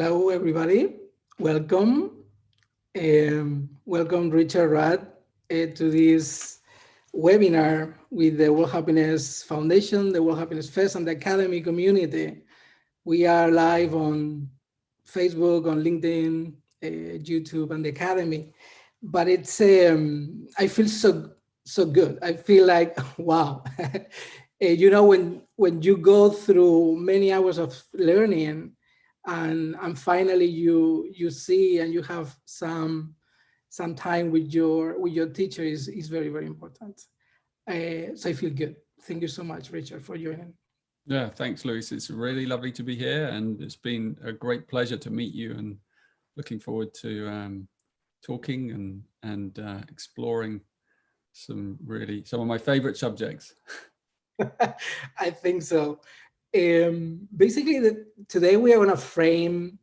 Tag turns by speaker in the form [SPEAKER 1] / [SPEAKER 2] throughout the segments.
[SPEAKER 1] Hello, everybody. Welcome. Welcome, Richard Rudd, to this webinar with the World Happiness Foundation, the World Happiness Fest, and the Academy community. We are live on Facebook, on LinkedIn, YouTube, and the Academy. But it's I feel so good. I feel like wow. When you go through many hours of learning, and finally you see and you have some time with your teacher is very, very important. So I feel good. Thank you so much, Richard, for joining.
[SPEAKER 2] Yeah, thanks, Luis. It's really lovely to be here, and it's been a great pleasure to meet you, and looking forward to talking and exploring some of my favorite subjects.
[SPEAKER 1] I think so. Basically, today we are going to frame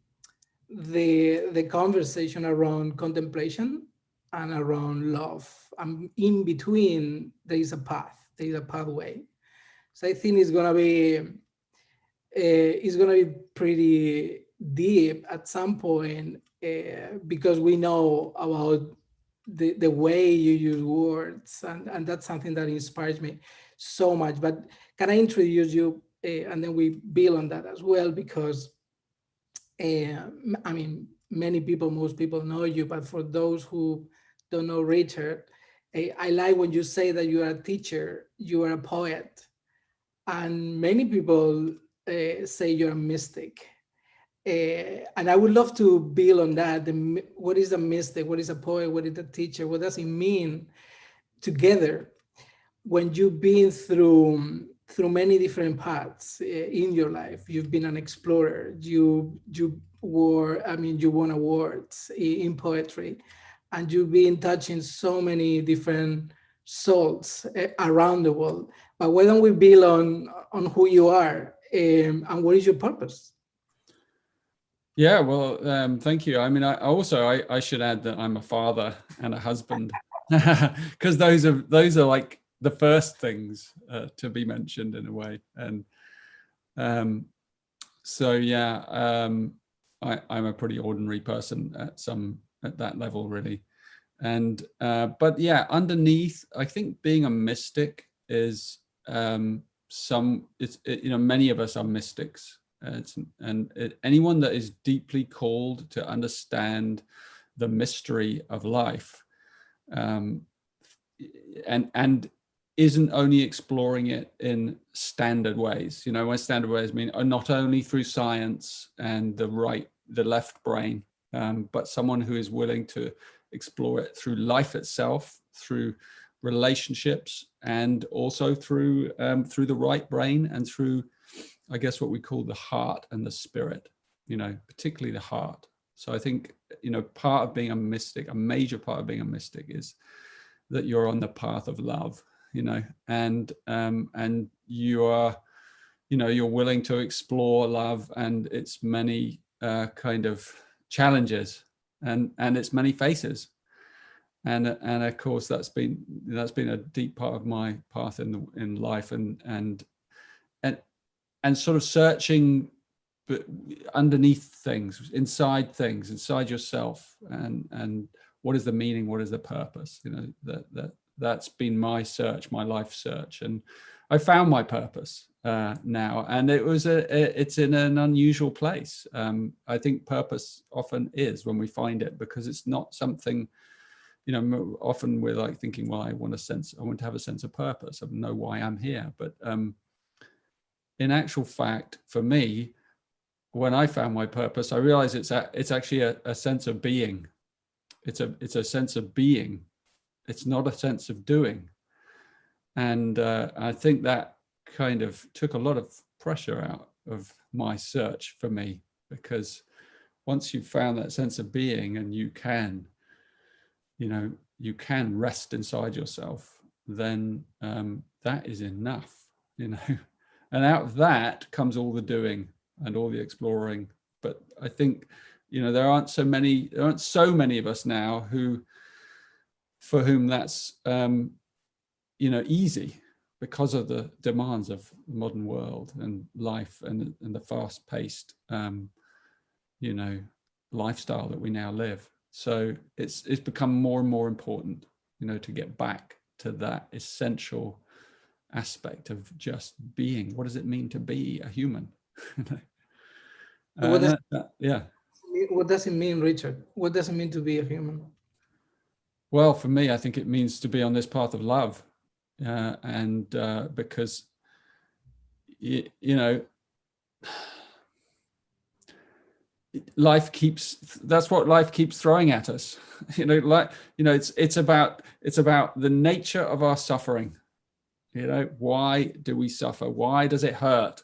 [SPEAKER 1] the conversation around contemplation and around love. And in between, there is a path. There is a pathway. So I think it's going to be pretty deep at some point, because we know about the way you use words, and that's something that inspires me so much. But can I introduce you, and then we build on that as well, because I mean, most people know you, but for those who don't know Richard, I like when you say that you are a teacher, you are a poet, and many people say you're a mystic. And I would love to build on that. What is a mystic? What is a poet? What is a teacher? What does it mean together when you've been through many different paths in your life? You've been an explorer. You won awards in poetry, and you've been touching so many different souls around the world. But why don't we build on who you are, and what is your purpose?
[SPEAKER 2] Yeah, well, thank you. I mean, I should add that I'm a father and a husband, because those are like the first things to be mentioned in a way. And so yeah, I'm a pretty ordinary person at that level, really. And but yeah, underneath, I think being a mystic is many of us are mystics. Anyone that is deeply called to understand the mystery of life, and isn't only exploring it in standard ways. When standard ways mean not only through science and the left brain, but someone who is willing to explore it through life itself, through relationships, and also through the right brain, and through, I guess, what we call the heart and the spirit, particularly the heart. So I think, part of being a mystic, a major part of being a mystic, is that you're on the path of love, and you are, you're willing to explore love and its many kind of challenges and its many faces. And of course, that's been a deep part of my path in life, and sort of searching underneath things, inside yourself, and what is the meaning, what is the purpose? That's been my search, my life search, and I found my purpose now, and it's in an unusual place. I think purpose often is when we find it, because it's not something, often we're like thinking, well, I want to have a sense of purpose, I know why I'm here, but in actual fact, for me, when I found my purpose, I realized it's actually a sense of being. It's a sense of being. It's not a sense of doing. And I think that kind of took a lot of pressure out of my search for me, because once you've found that sense of being, and you can rest inside yourself, then that is enough, and out of that comes all the doing and all the exploring. But I think, there aren't so many of us now for whom that's easy, because of the demands of the modern world and life, and the fast-paced lifestyle that we now live. So it's become more and more important, to get back to that essential aspect of just being. What does it mean to be a human?
[SPEAKER 1] What does
[SPEAKER 2] Yeah.
[SPEAKER 1] what does it mean, Richard? What does it mean to be a human?
[SPEAKER 2] Well, for me, I think it means to be on this path of love, and because that's what life keeps throwing at us. It's about the nature of our suffering. Why do we suffer? Why does it hurt?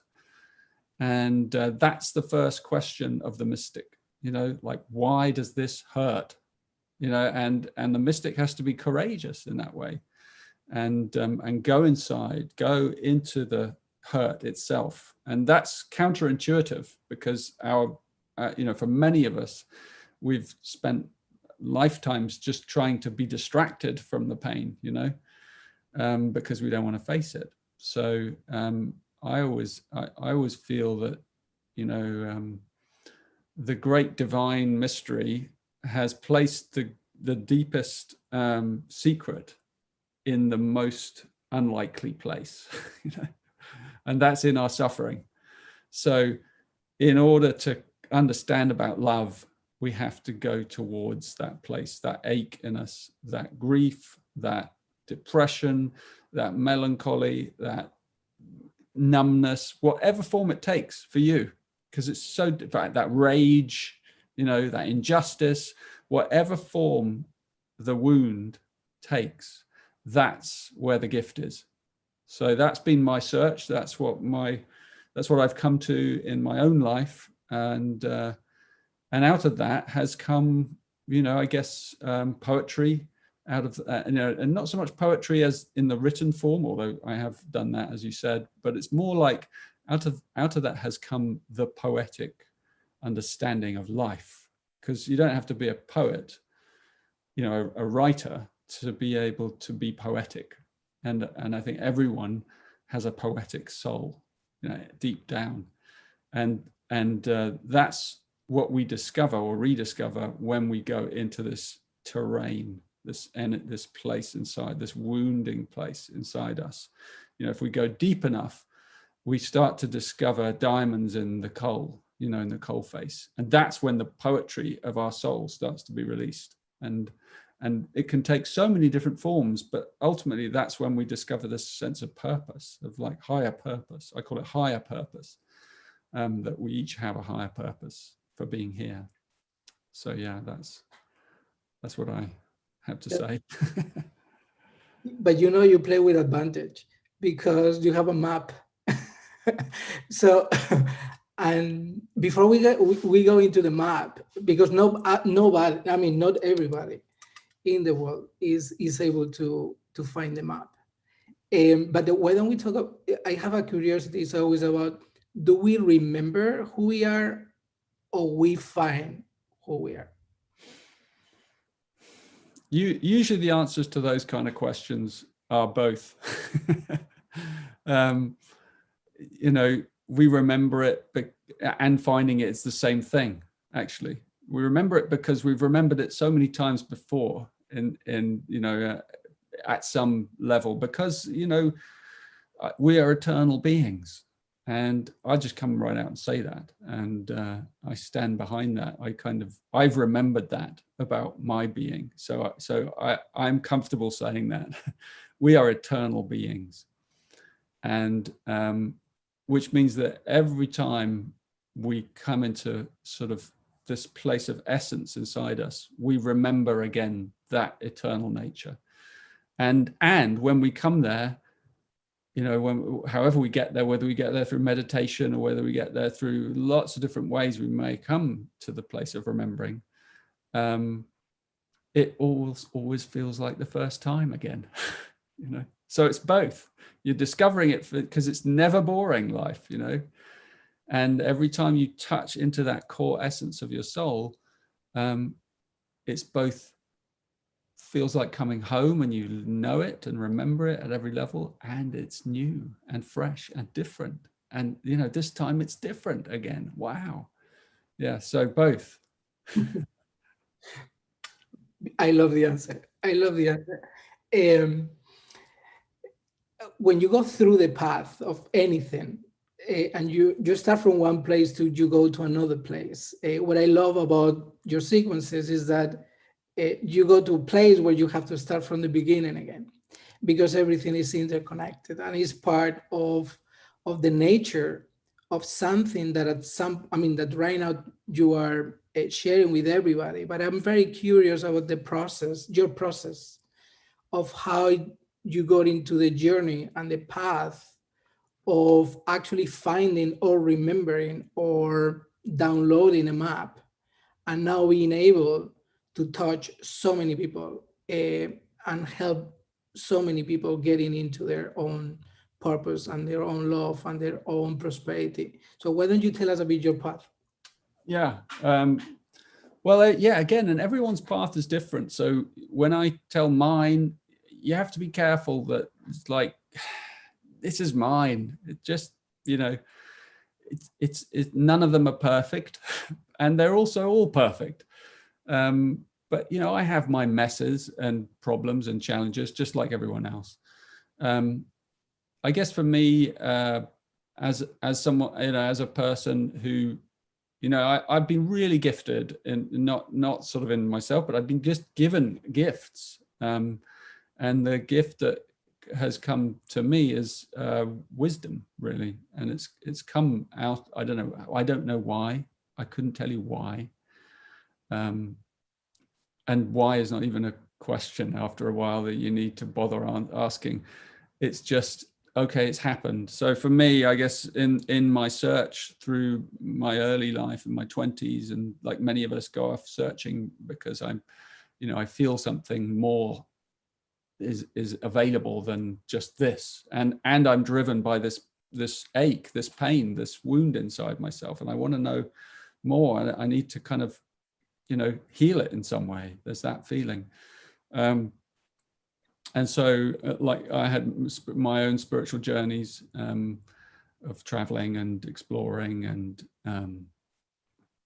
[SPEAKER 2] And that's the first question of the mystic. Why does this hurt? And the mystic has to be courageous in that way, and go inside, go into the hurt itself. And that's counterintuitive, because for many of us, we've spent lifetimes just trying to be distracted from the pain, because we don't want to face it. So I always feel that, the great divine mystery has placed the deepest secret in the most unlikely place, and that's in our suffering. So in order to understand about love, we have to go towards that place, that ache in us, that grief, that depression, that melancholy, that numbness, whatever form it takes for you, because it's so that rage, that injustice, whatever form the wound takes, that's where the gift is. So that's been my search. That's what I've come to in my own life, and out of that has come, I guess, poetry. Out of and not so much poetry as in the written form, although I have done that, as you said, but it's more like out of that has come the poetic understanding of life, because you don't have to be a poet, a writer, to be able to be poetic. And I think everyone has a poetic soul, deep down, and that's what we discover or rediscover when we go into this terrain, this place inside, this wounding place inside us. If we go deep enough, we start to discover diamonds in the coal, in the coal face, and that's when the poetry of our soul starts to be released. And it can take so many different forms, but ultimately that's when we discover this sense of purpose, of like higher purpose. I call it higher purpose, that we each have a higher purpose for being here. So yeah, that's what I have to say.
[SPEAKER 1] But you play with advantage because you have a map. So, and before we go into the map, because nobody, I mean, not everybody in the world is able to find the map. But why don't we talk? I have a curiosity. It's always about: do we remember who we are, or we find who we are?
[SPEAKER 2] Usually the answers to those kind of questions are both. We remember it, and finding it is the same thing. Actually, we remember it because we've remembered it so many times before, at some level, because we are eternal beings. And I just come right out and say that, and I stand behind that. I've remembered that about my being, so I'm comfortable saying that. We are eternal beings, and which means that every time we come into sort of this place of essence inside us, we remember again that eternal nature, and when we come there, however we get there, whether we get there through meditation or whether we get there through lots of different ways we may come to the place of remembering, it always feels like the first time again. So it's both. You're discovering it because it's never boring, life, and every time you touch into that core essence of your soul, it's both feels like coming home, and you know it and remember it at every level, and it's new and fresh and different, and this time it's different again. Wow. Yeah, so both.
[SPEAKER 1] I love the answer. I love the answer. Um, when you go through the path of anything, and you start from one place to you go to another place. What I love about your sequences is that you go to a place where you have to start from the beginning again, because everything is interconnected and is part of the nature of something that at some, I mean, that right now you are sharing with everybody. But I'm very curious about the process, your process of how you got into the journey and the path of actually finding or remembering or downloading a map, and now being able to touch so many people, and help so many people getting into their own purpose and their own love and their own prosperity. So why don't you tell us a bit your path?
[SPEAKER 2] Yeah. Well, yeah, again, and everyone's path is different. So when I tell mine, you have to be careful that it's like, this is mine. It just, you know, none of them are perfect, and they're also all perfect. But, you know, I have my messes and problems and challenges, just like everyone else. I guess for me, as someone, you know, as a person who, you know, I've been really gifted, in not sort of in myself, but I've been just given gifts. And the gift that has come to me is wisdom, really. And it's come out, I don't know why. I couldn't tell you why. And why is not even a question after a while that you need to bother asking. It's just, okay, it's happened. So for me, I guess in my search through my early life in my 20s, and like many of us go off searching because I'm, you know, I feel something more is available than just this, and I'm driven by this ache, this pain, this wound inside myself, and I want to know more. I need to kind of, you know, heal it in some way. There's that feeling. And so like I had my own spiritual journeys of traveling and exploring and,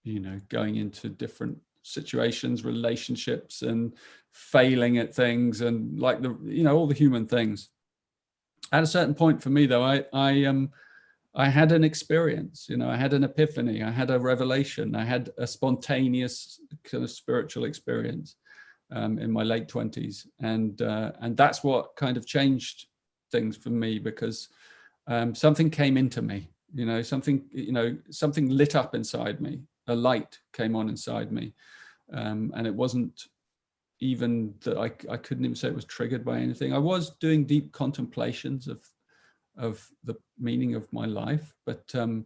[SPEAKER 2] you know, going into different situations, relationships, and failing at things, and like the, you know, all the human things. At a certain point for me though, I had an experience, you know, I had an epiphany, I had a revelation, I had a spontaneous kind of spiritual experience in my late 20s. And that's what kind of changed things for me, because something came into me, you know, something lit up inside me, a light came on inside me. And it wasn't even that I couldn't even say it was triggered by anything. I was doing deep contemplations of the meaning of my life, but and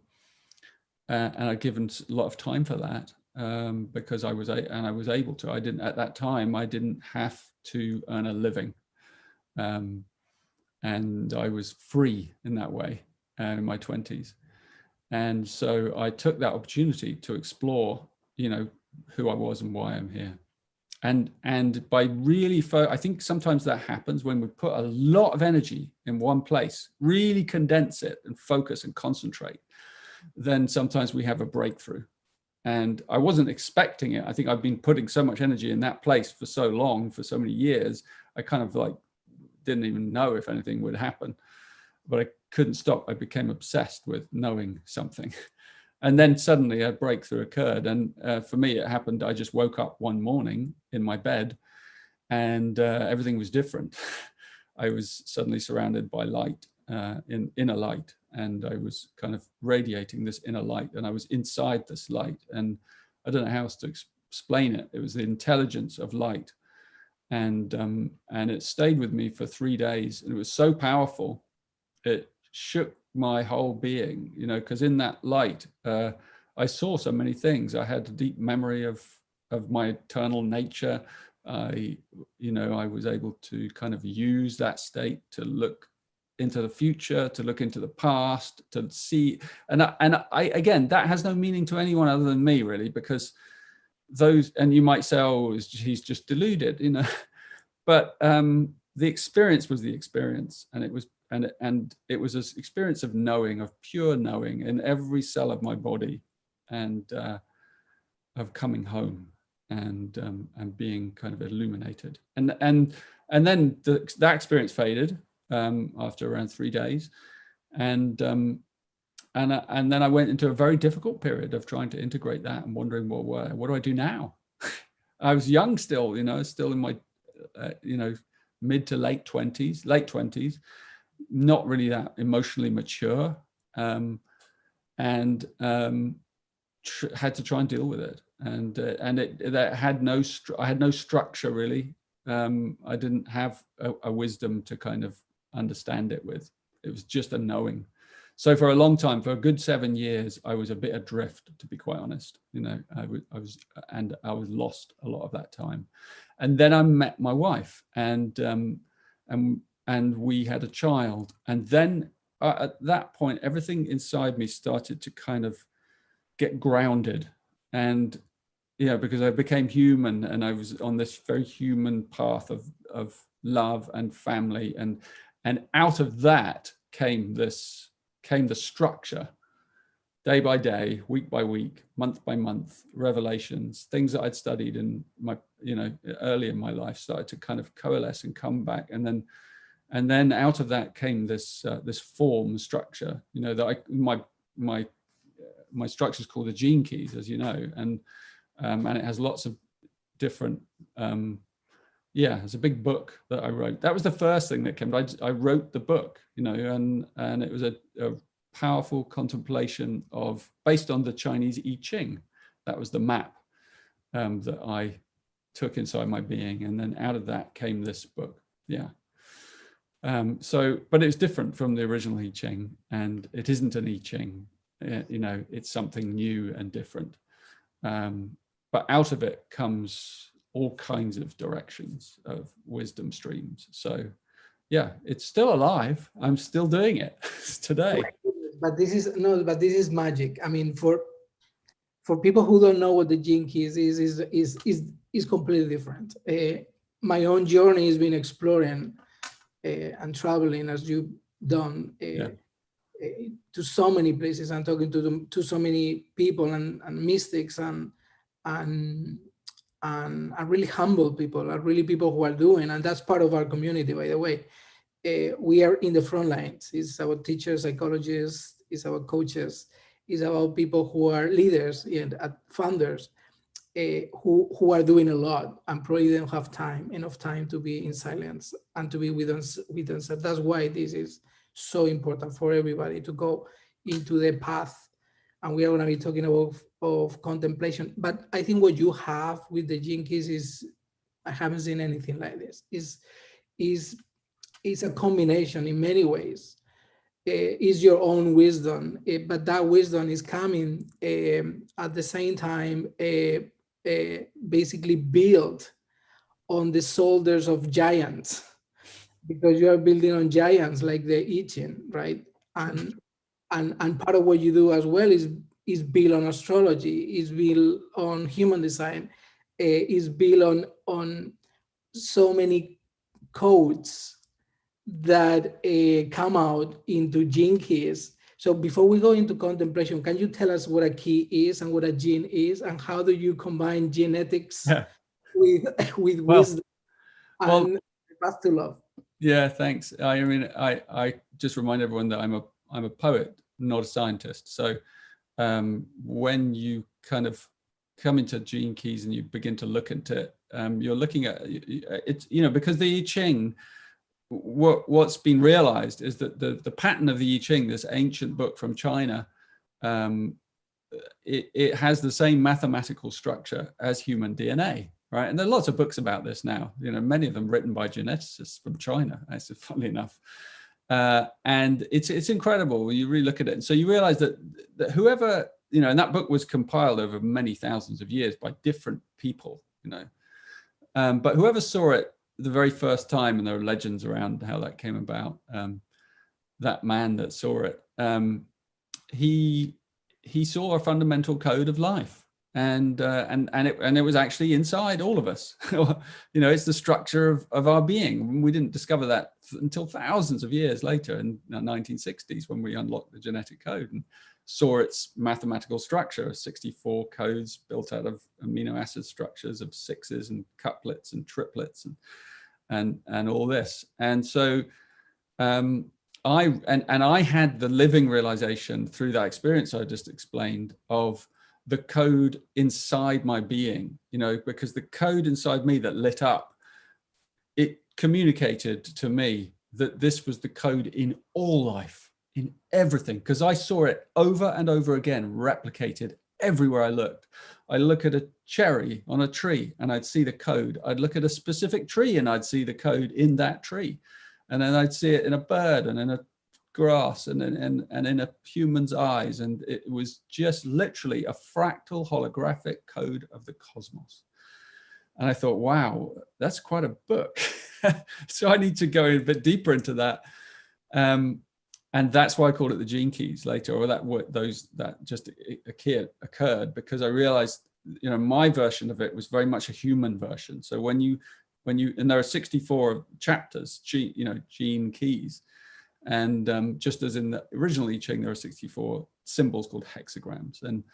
[SPEAKER 2] I'd given a lot of time for that, because I was able to. I didn't, at that time, I didn't have to earn a living, and I was free in that way in my 20s. And so I took that opportunity to explore, you know, who I was and why I'm here. And by really, I think sometimes that happens when we put a lot of energy in one place, really condense it and focus and concentrate, then sometimes we have a breakthrough. And I wasn't expecting it. I think I've been putting so much energy in that place for so long, for so many years, I kind of like didn't even know if anything would happen, but I couldn't stop. I became obsessed with knowing something. And then suddenly a breakthrough occurred. And for me, it happened. I just woke up one morning in my bed and everything was different. I was suddenly surrounded by light, inner light. And I was kind of radiating this inner light. And I was inside this light. And I don't know how else to explain it. It was the intelligence of light. And it stayed with me for 3 days. And it was so powerful. It shook my whole being, you know, because in that light, I saw so many things. I had a deep memory of my eternal nature. I was able to kind of use that state to look into the future, to look into the past, to see. And I again, that has no meaning to anyone other than me, really, because those, and you might say, oh, he's just deluded, you know, but the experience was the experience, and it was it was an experience of knowing, of pure knowing in every cell of my body. And coming home and being kind of illuminated. And then that experience faded after around 3 days, and then I went into a very difficult period of trying to integrate that and wondering, well, what do I do now? I was young still, still in my mid to late 20s, not really that emotionally mature, and had to try and deal with it, and I had no structure really. I didn't have a wisdom to kind of understand it with. It was just a knowing. So for a long time, for a good 7 years, I was a bit adrift, to be quite honest. I was lost a lot of that time. And then I met my wife, and we had a child. And then at that point, everything inside me started to kind of get grounded, and because I became human, and I was on this very human path of love and family, and out of that came the structure, day by day, week by week, month by month, revelations, things that I'd studied in my early in my life started to kind of coalesce and come back, and then out of that came this form structure, that my structure is called the Gene Keys, as you know, and it has lots of different. It's a big book that I wrote. That was the first thing that came. I wrote the book, and it was a powerful contemplation based on the Chinese I Ching. That was the map that I took inside my being, and then out of that came this book. Yeah. But it's different from the original I Ching, and it isn't an I Ching. It's something new and different. But out of it comes all kinds of directions of wisdom streams. So yeah, it's still alive. I'm still doing it today.
[SPEAKER 1] But this is magic. I mean, for people who don't know what the Gene Keys is completely different. My own journey has been exploring and traveling, as you've done, to so many places and talking to so many people and mystics and really humble people, are really people who are doing, and that's part of our community, by the way. We are in the front lines. It's our teachers, psychologists, it's our coaches, it's about people who are leaders and founders who are doing a lot and probably don't have enough time to be in silence and to be with themselves. That's why this is so important for everybody to go into the path. And we are going to be talking of contemplation. But I think what you have with the Gene Keys is, I haven't seen anything like this. Is a combination in many ways. Is your own wisdom, but that wisdom is coming at the same time, basically built on the shoulders of giants, because you are building on giants like the I Ching, right? And part of what you do as well is built on astrology, is built on human design, is built on so many codes that come out into Gene Keys. So before we go into contemplation, can you tell us what a key is and what a gene is, and how do you combine genetics with wisdom and the path to love?
[SPEAKER 2] Yeah, thanks. I mean, I just remind everyone that I'm a poet, not a scientist. So when you kind of come into Gene Keys and you begin to look into it, you're looking at it, because the I Ching, what's been realized is that the pattern of the I Ching, this ancient book from China, it has the same mathematical structure as human DNA, right? And there are lots of books about this now, many of them written by geneticists from China, funnily enough. And it's incredible. You really look at it. And so you realize that whoever, and that book was compiled over many thousands of years by different people, but whoever saw it the very first time, and there are legends around how that came about, that man that saw it, he saw a fundamental code of life, and it was actually inside all of us. It's the structure of our being. We didn't discover that until thousands of years later, in the 1960s, when we unlocked the genetic code. And saw its mathematical structure, 64 codes built out of amino acid structures of sixes and couplets and triplets and all this. And so I had the living realization through that experience I just explained of the code inside my being, because the code inside me that lit up, it communicated to me that this was the code in all life, in everything, because I saw it over and over again, replicated everywhere I looked. I look at a cherry on a tree and I'd see the code. I'd look at a specific tree and I'd see the code in that tree. And then I'd see it in a bird and in a grass and in a human's eyes. And it was just literally a fractal holographic code of the cosmos. And I thought, wow, that's quite a book. So I need to go a bit deeper into that. And that's why I called it the Gene Keys later, or that just occurred because I realized, my version of it was very much a human version. So when you, and there are 64 chapters, gene keys. And just as in the original I Ching, there are 64 symbols called hexagrams. And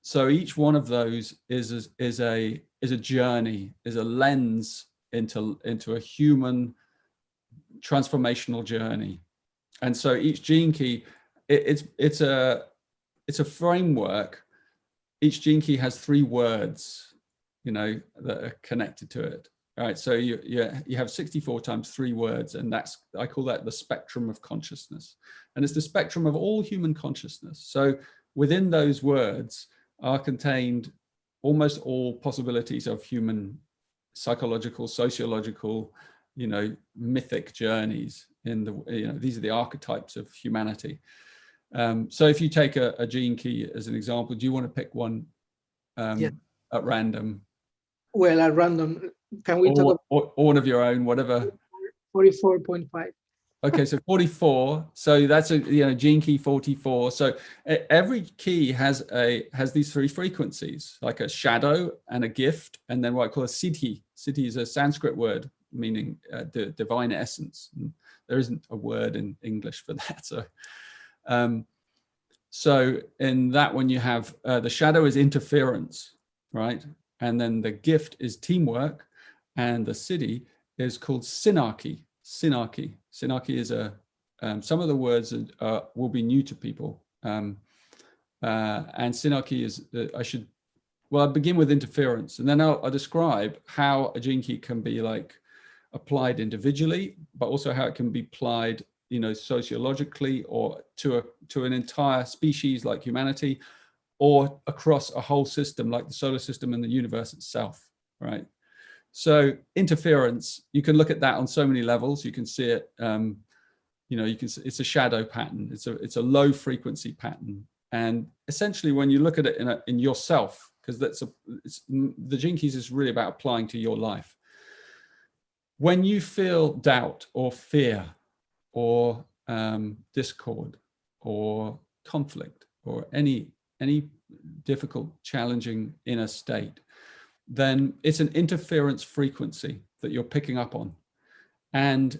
[SPEAKER 2] so each one of those is a journey, is a lens into a human transformational journey. And so each gene key, it's a framework. Each gene key has 3 words, that are connected to it. All right, so you have 64 times 3 words, and I call that the spectrum of consciousness. And it's the spectrum of all human consciousness. So within those words are contained almost all possibilities of human psychological, sociological, mythic journeys in the, these are the archetypes of humanity. So if you take a gene key as an example, do you want to pick one at random?
[SPEAKER 1] Well, at random, can we talk
[SPEAKER 2] about one of your own, whatever?
[SPEAKER 1] 44.5.
[SPEAKER 2] Okay, so 44. So that's a gene key 44. So every key has these 3 frequencies, like a shadow and a gift, and then what I call a siddhi. Siddhi is a Sanskrit word meaning the divine essence. And there isn't a word in English for that. So in that one you have the shadow is interference, right? And then the gift is teamwork, and the siddhi is called synarchy. Synarchy. Synarchy is some of the words will be new to people. And synarchy is, I'll begin with interference, and then I'll describe how a gene key can be applied individually, but also how it can be applied, sociologically, or to an entire species like humanity, or across a whole system like the solar system and the universe itself, right? So interference, you can look at that on so many levels. You can see it, it's a shadow pattern. It's a low frequency pattern. And essentially when you look at it in yourself, because the Gene Keys is really about applying to your life. When you feel doubt or fear or discord or conflict or any difficult, challenging inner state, then it's an interference frequency that you're picking up on. And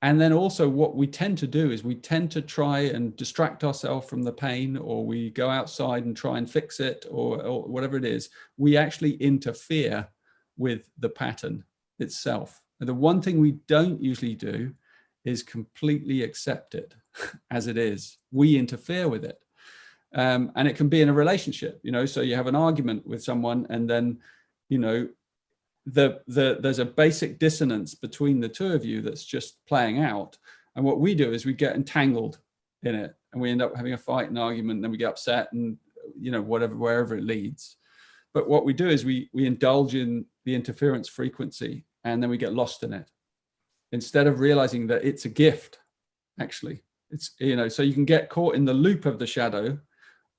[SPEAKER 2] then also what we tend to do is we tend to try and distract ourselves from the pain, or we go outside and try and fix it, or whatever it is. We actually interfere with the pattern itself. And the one thing we don't usually do is completely accept it as it is. We interfere with it. And it can be in a relationship, so you have an argument with someone, and then, there's a basic dissonance between the two of you that's just playing out. And what we do is we get entangled in it, and we end up having a fight and argument, and then we get upset, and wherever it leads. But what we do is we indulge in the interference frequency, and then we get lost in it, instead of realizing that it's a gift. Actually, it's, so you can get caught in the loop of the shadow,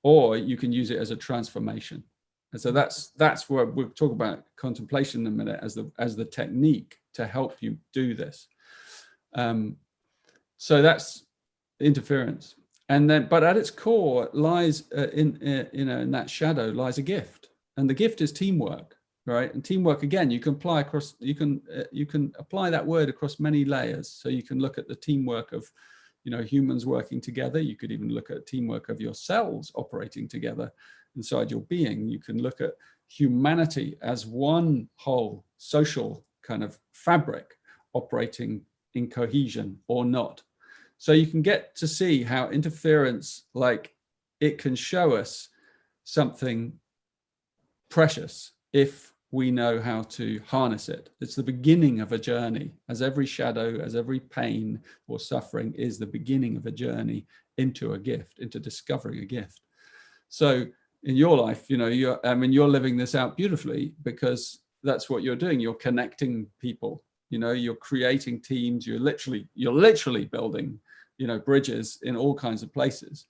[SPEAKER 2] or you can use it as a transformation. And so that's where we'll talk about contemplation in a minute as the technique to help you do this. So that's interference. And then, but at its core lies in that shadow lies a gift, and the gift is teamwork, right? And teamwork, again, you can apply across. You can apply that word across many layers. So you can look at the teamwork of humans working together. You could even look at teamwork of your cells operating together inside your being. You can look at humanity as one whole social kind of fabric operating in cohesion or not. So you can get to see how interference, like, it can show us something precious if we know how to harness it. It's the beginning of a journey, as every shadow, as every pain or suffering is the beginning of a journey into a gift, into discovering a gift. So in your life, you're living this out beautifully, because that's what you're doing. You're connecting people, you're creating teams, you're literally building, bridges in all kinds of places.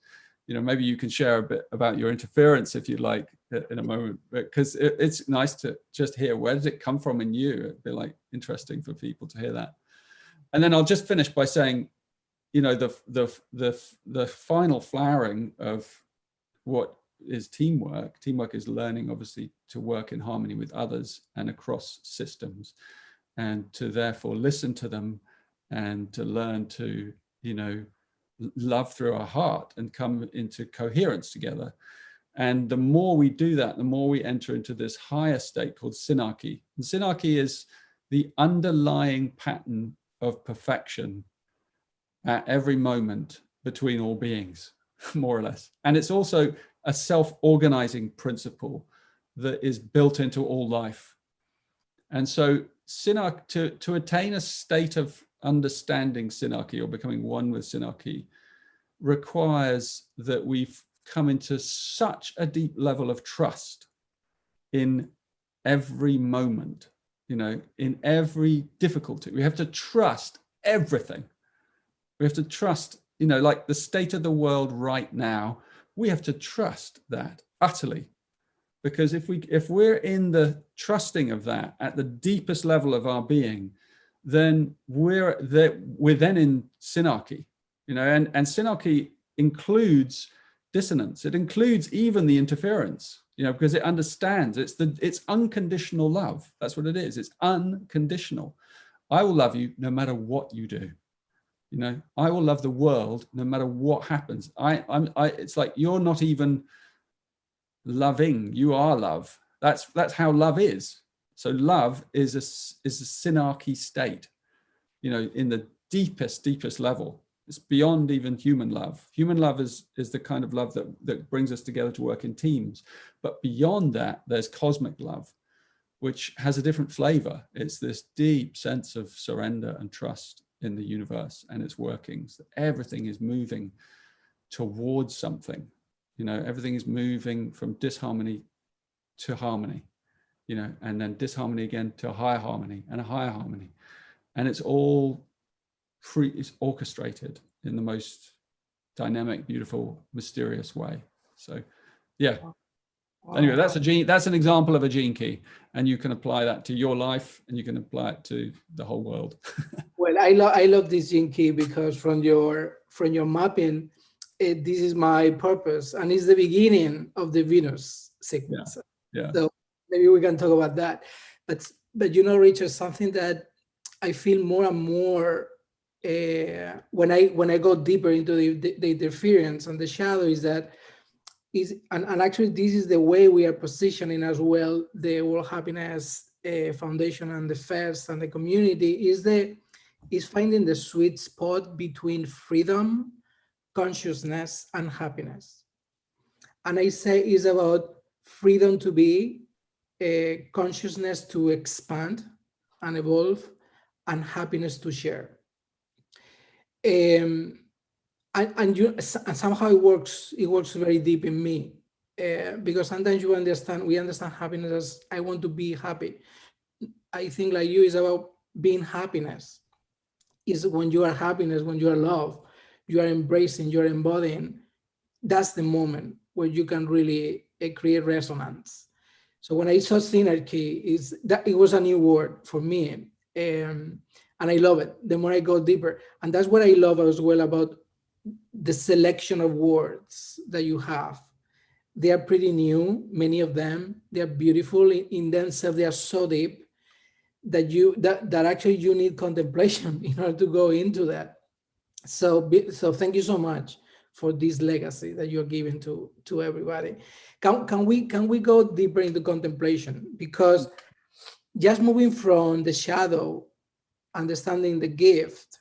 [SPEAKER 2] Maybe you can share a bit about your interference, if you'd like, in a moment, because it's nice to just hear, where did it come from in you? It'd be like interesting for people to hear that. And then I'll just finish by saying, the final flowering of what is teamwork. Teamwork is learning, obviously, to work in harmony with others and across systems, and to therefore listen to them, and to learn to, love through our heart and come into coherence together. And the more we do that, the more we enter into this higher state called synarchy. And synarchy is the underlying pattern of perfection at every moment between all beings, more or less. And it's also a self-organizing principle that is built into all life. And so to attain a state of understanding synarchy, or becoming one with synarchy, requires that we've come into such a deep level of trust in every moment, in every difficulty. We have to trust everything. We have to trust, like the state of the world right now, we have to trust that utterly. Because if we're in the trusting of that at the deepest level of our being, then we're then in synarchy, and synarchy includes dissonance. It includes even the interference, because it understands it's unconditional love. That's what it is. It's unconditional. I will love you no matter what you do. I will love the world no matter what happens. It's like, you're not even loving, you are love. That's how love is. So love is a synarchy state, in the deepest level. It's beyond even human love. Human love is the kind of love that brings us together to work in teams. But beyond that, there's cosmic love, which has a different flavor. It's this deep sense of surrender and trust in the universe and its workings. Everything is moving towards something. Everything is moving from disharmony to harmony, and then disharmony again to a higher harmony and a higher harmony. And it's all it's orchestrated in the most dynamic, beautiful, mysterious way. So, yeah. Anyway, that's an example of a gene key, and you can apply that to your life, and you can apply it to the whole world.
[SPEAKER 1] Well, I love this gene key, because from your mapping, this is my purpose, and it's the beginning of the Venus sequence.
[SPEAKER 2] Yeah.
[SPEAKER 1] So maybe we can talk about that. But Richard, something that I feel more and more when I go deeper into the interference and the shadow and actually this is the way we are positioning as well the World Happiness Foundation and the FEST and the community, is finding the sweet spot between freedom, consciousness, and happiness. And I say it's about freedom to be, consciousness to expand and evolve, and happiness to share. And somehow it works very deep in me, because sometimes we understand happiness as I want to be happy. I think, like you, is about being happiness. Is when you are happiness, when you are love, you are embracing, you are embodying. That's the moment where you can really create resonance. So when I saw synarchy, it was a new word for me, and I love it. The more I go deeper, and that's what I love as well about the selection of words that you have. They are pretty new, many of them. They are beautiful in themselves. They are so deep that actually you need contemplation in order to go into that. So thank you so much for this legacy that you're giving to everybody. Can we go deeper into contemplation? Because just moving from the shadow, understanding the gift,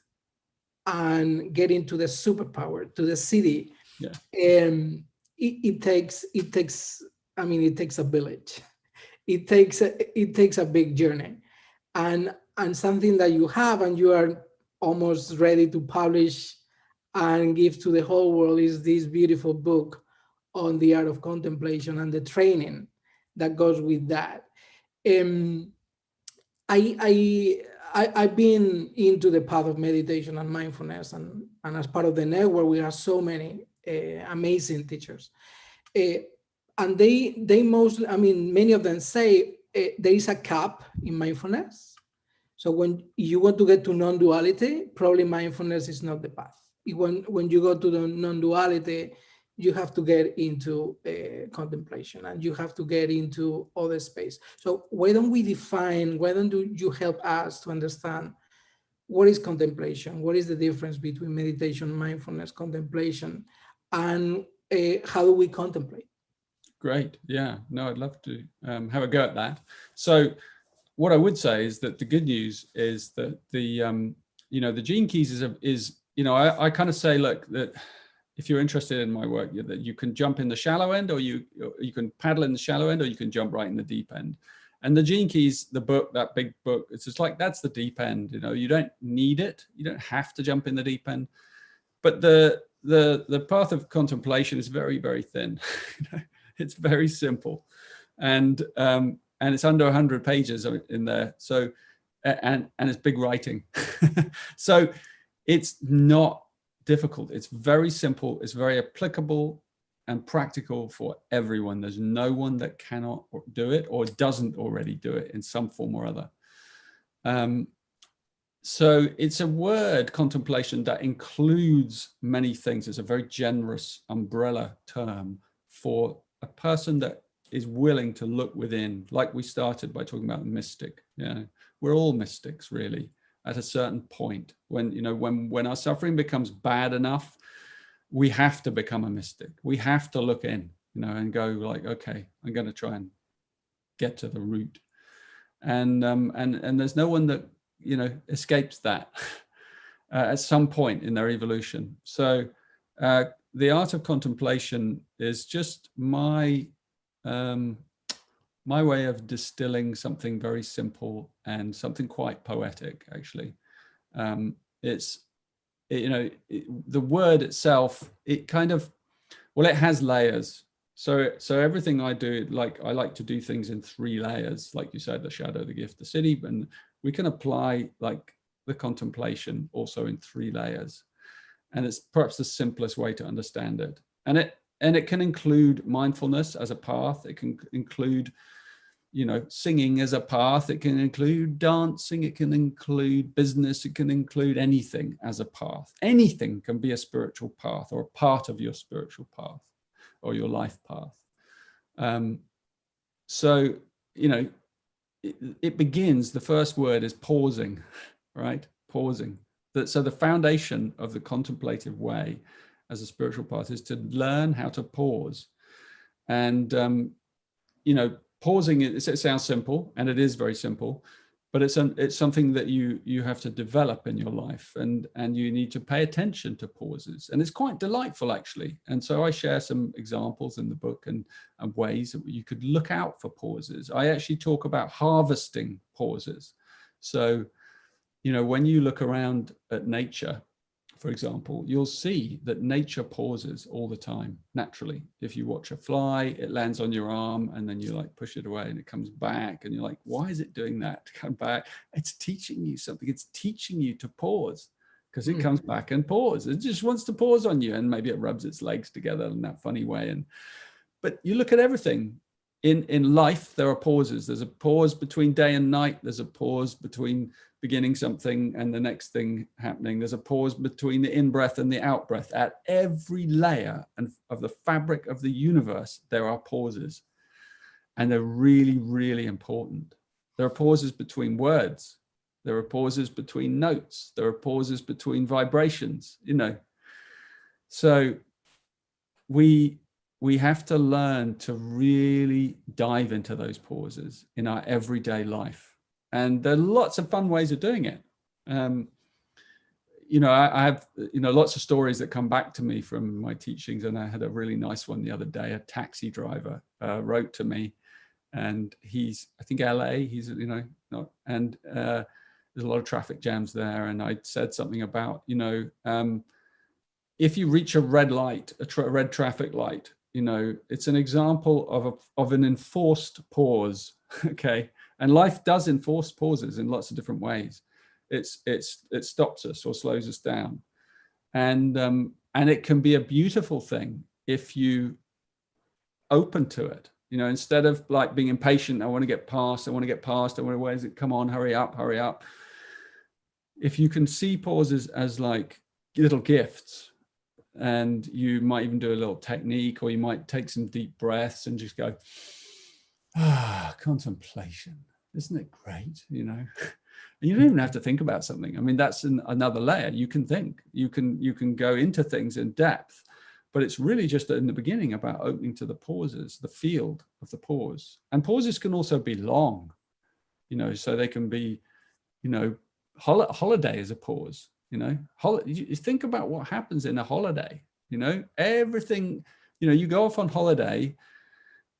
[SPEAKER 1] and getting to the superpower, to the city,
[SPEAKER 2] Yeah,
[SPEAKER 1] it takes, I mean, it takes a village. It takes a big journey, and something that you have and you are almost ready to publish and give to the whole world is this beautiful book on the art of contemplation and the training that goes with that. um, I, I I've been into the path of meditation and mindfulness, and as part of the network, we have so many amazing teachers. Uh, and they mostly, I mean, many of them say there is a cap in mindfulness. So when you want to get to non-duality, probably mindfulness is not the path. When you go to the non-duality, you have to get into contemplation, and you have to get into other space. So why don't we define? Why don't you help us to understand what is contemplation? What is the difference between meditation, mindfulness, contemplation, and how do we contemplate?
[SPEAKER 2] great. Yeah, no, I'd love to have a go at that. So what I would say is that the good news is that the gene keys is I kind of say, look, that if you're interested in my work, that you can jump in the shallow end, or you can paddle in the shallow end, or you can jump right in the deep end. And the gene keys, the book, that big book, it's just like, that's the deep end. You don't need it. You don't have to jump in the deep end. But the path of contemplation is very, very thin. It's very simple, and it's under 100 pages in there. So and it's big writing. So it's not difficult. It's very simple. It's very applicable and practical for everyone. There's no one that cannot do it or doesn't already do it in some form or other. So it's a word, contemplation, that includes many things. It's a very generous umbrella term for a person that is willing to look within, like we started by talking about mystic. Yeah, we're all mystics, really, at a certain point. When our suffering becomes bad enough, we have to become a mystic. We have to look in, and go like, okay, I'm going to try and get to the root. And there's no one that escapes that at some point in their evolution. So the art of contemplation is just my way of distilling something very simple and something quite poetic, actually. The word itself, it kind of, well, it has layers. So everything I do, I like to do things in 3 layers, like you said, the shadow, the gift, the city, and we can apply like the contemplation also in 3 layers. And it's perhaps the simplest way to understand it. And it can include mindfulness as a path. It can include, singing as a path. It can include dancing. It can include business. It can include anything as a path. Anything can be a spiritual path or a part of your spiritual path or your life path. So, it begins, the first word is pausing, right? Pausing. So the foundation of the contemplative way as a spiritual path is to learn how to pause. And, pausing, it sounds simple, and it is very simple, but it's something that you have to develop in your life, and you need to pay attention to pauses, and it's quite delightful, actually. And so I share some examples in the book and ways that you could look out for pauses. I actually talk about harvesting pauses. So when you look around at nature, for example, you'll see that nature pauses all the time, naturally. If you watch a fly, it lands on your arm, and then you push it away and it comes back, and you're like, why is it doing that to come back? It's teaching you something. It's teaching you to pause, because it comes back and pause. It just wants to pause on you, and maybe it rubs its legs together in that funny way. But you look at everything. In life, there are pauses. There's a pause between day and night. There's a pause between beginning something and the next thing happening. There's a pause between the in-breath and the out-breath. At every layer of the fabric of the universe, there are pauses. And they're really, really important. There are pauses between words. There are pauses between notes. There are pauses between vibrations, So we have to learn to really dive into those pauses in our everyday life. And there are lots of fun ways of doing it. I have, lots of stories that come back to me from my teachings. And I had a really nice one the other day. A taxi driver wrote to me, and he's, I think, LA. He's, and there's a lot of traffic jams there. And I said something about, if you reach a red light, red traffic light, it's an example of an enforced pause. Okay. And life does enforce pauses in lots of different ways. It stops us or slows us down. And it can be a beautiful thing if you open to it, instead of like being impatient. I want to get past, where is it? Come on, hurry up. If you can see pauses as like little gifts, and you might even do a little technique, or you might take some deep breaths and just go, contemplation, isn't it great? And you don't even have to think about something. I mean, that's another layer. You can think, you can go into things in depth, but it's really just in the beginning about opening to the pauses, the field of the pause. And pauses can also be long, so they can be, holiday is a pause. You think about what happens in a holiday. Everything. You go off on holiday,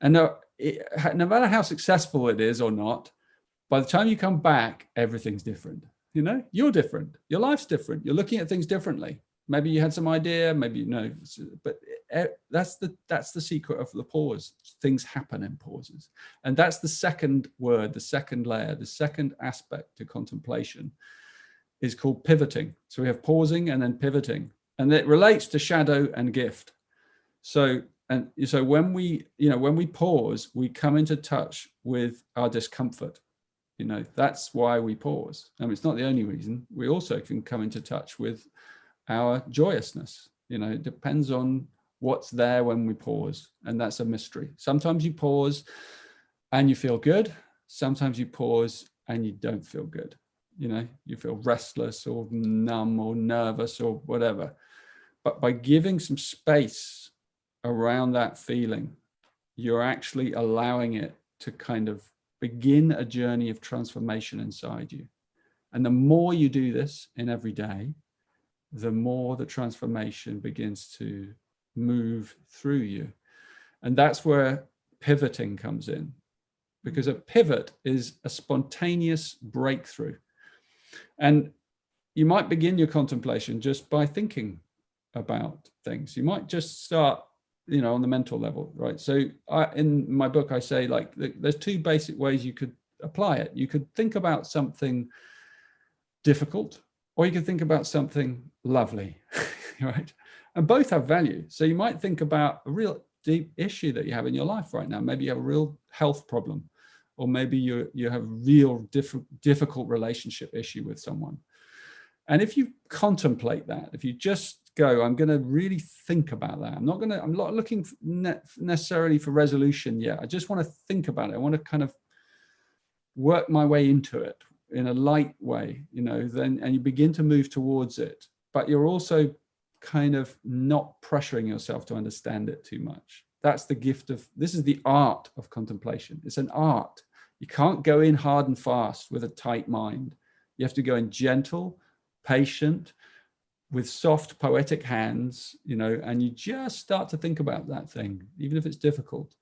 [SPEAKER 2] and no matter how successful it is or not, by the time you come back, everything's different. You're different. Your life's different. You're looking at things differently. Maybe you had some idea, maybe but that's the secret of the pause. Things happen in pauses, and that's the second word, the second layer, the second aspect to contemplation is called pivoting. So we have pausing and then pivoting, and it relates to shadow and gift. So when we pause, we come into touch with our discomfort. That's why we pause. I mean, it's not the only reason. We also can come into touch with our joyousness. It depends on what's there when we pause, and that's a mystery. Sometimes you pause and you feel good. Sometimes you pause and you don't feel good. You feel restless or numb or nervous or whatever. But by giving some space around that feeling, you're actually allowing it to kind of begin a journey of transformation inside you. And the more you do this in every day, the more the transformation begins to move through you. And that's where pivoting comes in, because a pivot is a spontaneous breakthrough. And you might begin your contemplation just by thinking about things. You might just start, on the mental level, right? So in my book, I say, like, there's two basic ways you could apply it. You could think about something difficult, or you could think about something lovely, right? And both have value. So you might think about a real deep issue that you have in your life right now. Maybe you have a real health problem, or maybe you have a real difficult relationship issue with someone. And if you contemplate that, if you just go, I'm going to really think about that. I'm not looking necessarily for resolution yet. I just want to think about it. I want to kind of work my way into it in a light way, and you begin to move towards it. But you're also kind of not pressuring yourself to understand it too much. That's the gift this is the art of contemplation. It's an art. You can't go in hard and fast with a tight mind. You have to go in gentle, patient, with soft, poetic hands, and you just start to think about that thing, even if it's difficult.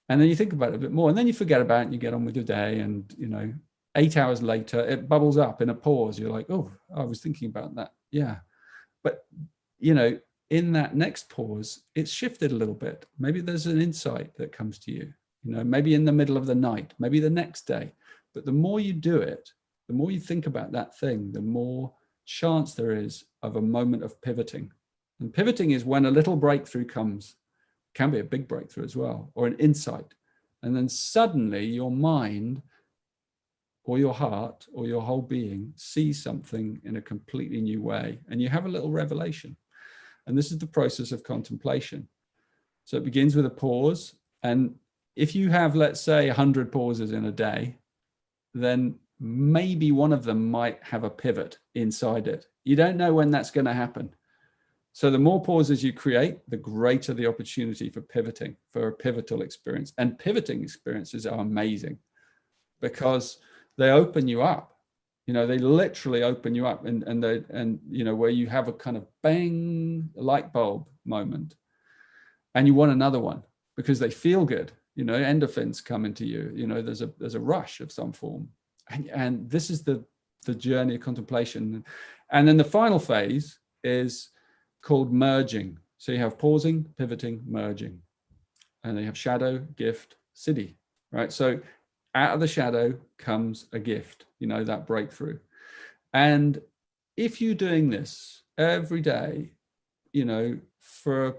[SPEAKER 2] And then you think about it a bit more, and then you forget about it and you get on with your day. And, 8 hours later, it bubbles up in a pause. You're like, oh, I was thinking about that. Yeah. But, in that next pause, it's shifted a little bit. Maybe there's an insight that comes to you, maybe in the middle of the night, maybe the next day. But the more you do it, the more you think about that thing, the more chance there is of a moment of pivoting. And pivoting is when a little breakthrough comes, can be a big breakthrough as well, or an insight. And then suddenly your mind or your heart or your whole being sees something in a completely new way, and you have a little revelation. And this is the process of contemplation. So it begins with a pause. And if you have, let's say, 100 pauses in a day, then maybe one of them might have a pivot inside it. You don't know when that's going to happen. So the more pauses you create, the greater the opportunity for pivoting, for a pivotal experience. And pivoting experiences are amazing because they open you up. They literally open you up, and where you have a kind of bang light bulb moment, and you want another one because they feel good. Endorphins come into you. There's a rush of some form, and this is the journey of contemplation. And then the final phase is called merging. So you have pausing, pivoting, merging, and they have shadow, gift, siddhi, right? So out of the shadow comes a gift, that breakthrough. And if you're doing this every day, for a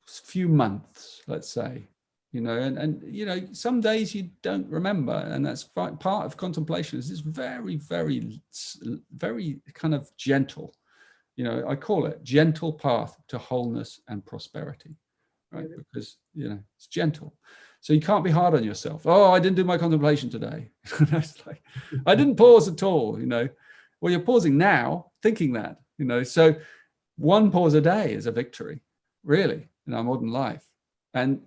[SPEAKER 2] few months, let's say, and some days you don't remember, and that's part of contemplation. Is this very, very, very kind of gentle, I call it gentle path to wholeness and prosperity, right? Because it's gentle. So you can't be hard on yourself. Oh, I didn't do my contemplation today. It's like, I didn't pause at all. Well, you're pausing now, thinking that. So one pause a day is a victory, really, in our modern life, and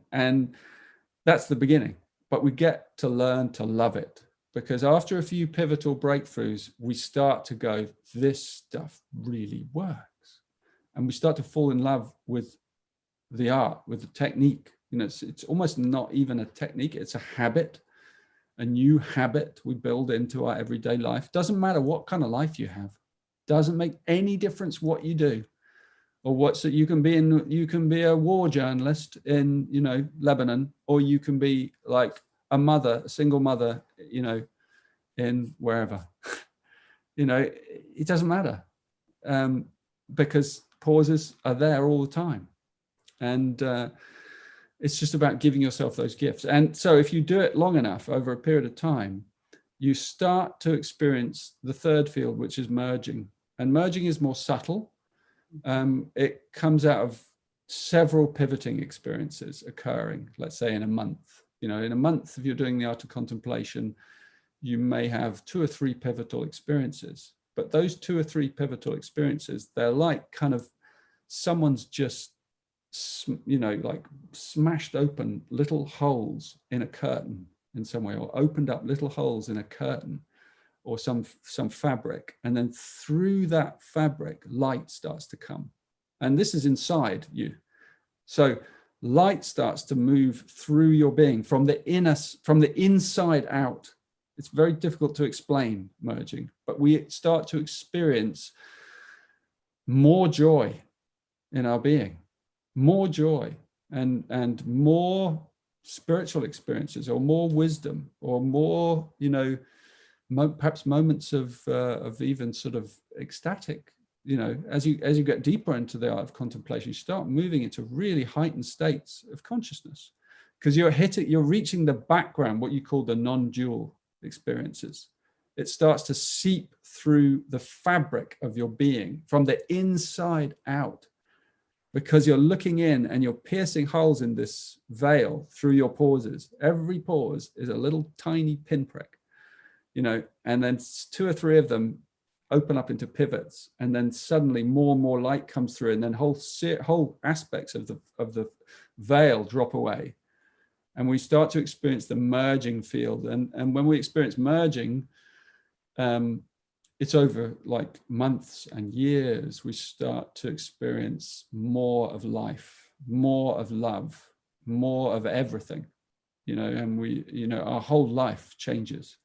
[SPEAKER 2] that's the beginning. But we get to learn to love it, because after a few pivotal breakthroughs, we start to go, this stuff really works, and we start to fall in love with the art, with the technique. It's almost not even a technique, it's a habit, a new habit we build into our everyday life. Doesn't matter what kind of life you have, doesn't make any difference what you do, or you can be a war journalist in Lebanon, or you can be like a single mother, in wherever. It doesn't matter, because pauses are there all the time, and it's just about giving yourself those gifts. And so if you do it long enough, over a period of time, you start to experience the third field, which is merging. And merging is more subtle. It comes out of several pivoting experiences occurring, let's say in a month. In a month, if you're doing the art of contemplation, you may have 2 or 3 pivotal experiences. But those 2 or 3 pivotal experiences, they're like kind of someone's just like smashed open little holes in a curtain in some way, or opened up little holes in a curtain or some fabric, and then through that fabric light starts to come, and this is inside you. So light starts to move through your being from the inside out. It's very difficult to explain merging, but we start to experience more joy in our being, more joy, and more spiritual experiences, or more wisdom, or more, perhaps moments of even sort of ecstatic, as you get deeper into the art of contemplation, you start moving into really heightened states of consciousness, because you're reaching the background, what you call the non-dual experiences. It starts to seep through the fabric of your being from the inside out, because you're looking in and you're piercing holes in this veil through your pauses. Every pause is a little tiny pinprick, and then 2 or 3 of them open up into pivots, and then suddenly more and more light comes through, and then whole aspects of the veil drop away, and we start to experience the merging field. And when we experience merging, it's over like months and years, we start to experience more of life, more of love, more of everything, and our whole life changes,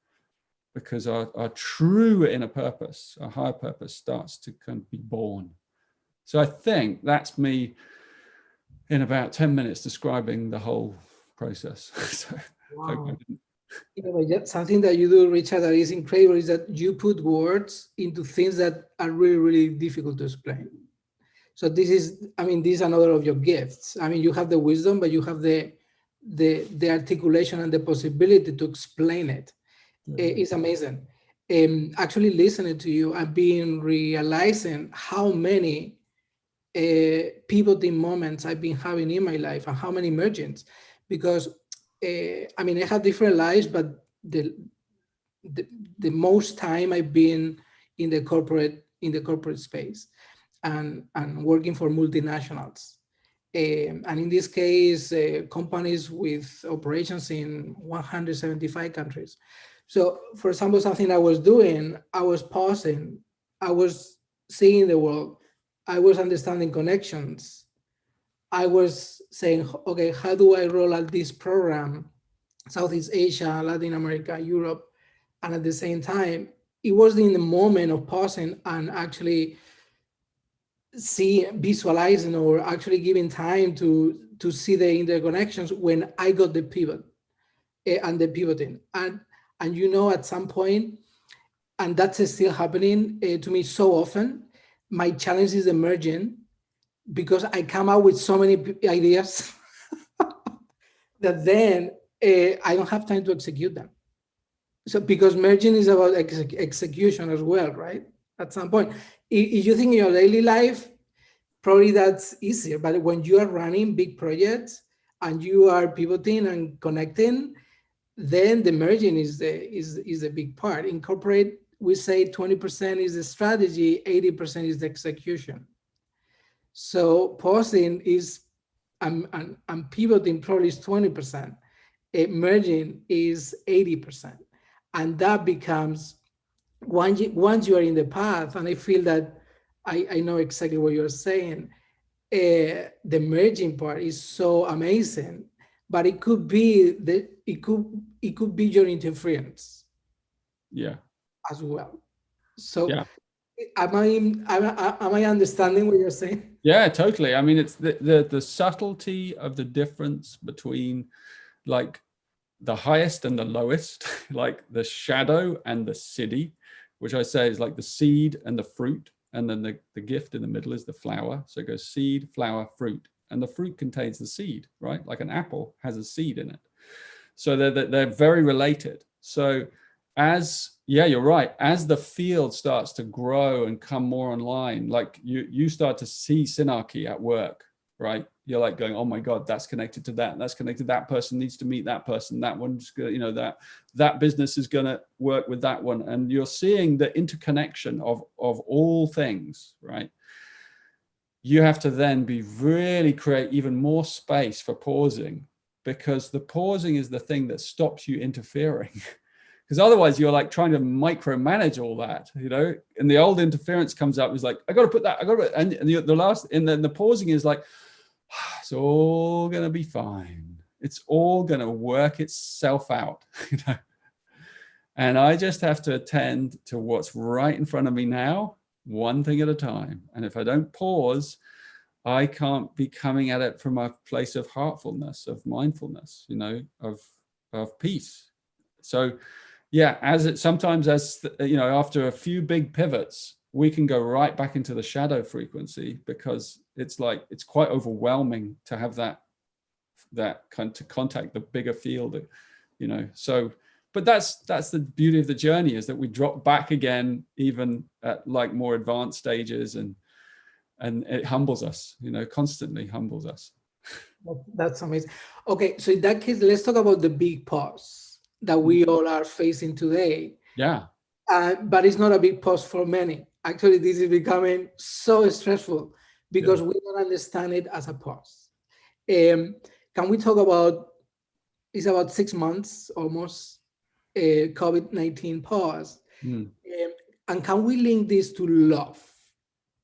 [SPEAKER 2] because our true inner purpose, our higher purpose, starts to kind of be born. So I think that's me in about 10 minutes describing the whole process. So
[SPEAKER 1] wow. Something that you do, Richard, that is incredible, is that you put words into things that are really, really difficult to explain. So this is another of your gifts. You have the wisdom, but you have the articulation and the possibility to explain it. It's amazing. Actually listening to you, I've been realizing how many pivoting moments I've been having in my life, and how many mergings, because I have different lives, but the most time I've been in the corporate space, and working for multinationals. And in this case, companies with operations in 175 countries. So, for example, something I was doing, I was pausing, I was seeing the world, I was understanding connections, I was saying, okay, how do I roll out this program, Southeast Asia, Latin America, Europe, and at the same time, it was in the moment of pausing and actually visualizing or actually giving time to see the interconnections when I got the pivot, and the pivoting, and at some point, and that's still happening to me so often. My challenge is emerging because I come out with so many ideas that then I don't have time to execute them. So because merging is about execution as well, right? At some point, if you think in your daily life, probably that's easier. But when you are running big projects and you are pivoting and connecting, then the merging is the big part. In corporate, we say 20% is the strategy, 80% is the execution. So pausing is and pivoting probably is 20%. Merging is 80%. And that becomes, once you are in the path, and I feel that I know exactly what you're saying, the merging part is so amazing, but it could be your interference
[SPEAKER 2] Yeah.
[SPEAKER 1] as well. So
[SPEAKER 2] Yeah.
[SPEAKER 1] am I understanding what you're saying?
[SPEAKER 2] Yeah, totally. I mean, it's the subtlety of the difference between like the highest and the lowest, like the shadow and the siddhi, which I say is like the seed and the fruit. And then the gift in the middle is the flower. So it goes seed, flower, fruit. And the fruit contains the seed, right? Like an apple has a seed in it. So they're very related. So yeah, you're right. As the field starts to grow and come more online, like you start to see synarchy at work, right? You're like going, oh my God, that's connected to that. That's connected. That person needs to meet that person. That one's, that business is going to work with that one. And you're seeing the interconnection of all things, right? You have to then really create even more space for pausing, because the pausing is the thing that stops you interfering. Because otherwise you're like trying to micromanage all that, and the old interference comes up, is like, I got to put that, I got to, and the last, and then the pausing is like, it's all going to be fine. It's all going to work itself out, And I just have to attend to what's right in front of me now, one thing at a time. And if I don't pause, I can't be coming at it from a place of heartfulness, of mindfulness, of peace. So yeah, sometimes after a few big pivots, we can go right back into the shadow frequency, because it's quite overwhelming to have that to contact the bigger field, so. But that's the beauty of the journey, is that we drop back again, even at like more advanced stages, and it humbles us, constantly humbles us.
[SPEAKER 1] That's amazing. Okay, so in that case, let's talk about the big pause that we all are facing today.
[SPEAKER 2] Yeah.
[SPEAKER 1] But it's not a big pause for many. Actually, this is becoming so stressful because we don't understand it as a pause. Can we talk about, it's about 6 months almost, COVID-19 pause. And can we link this to love?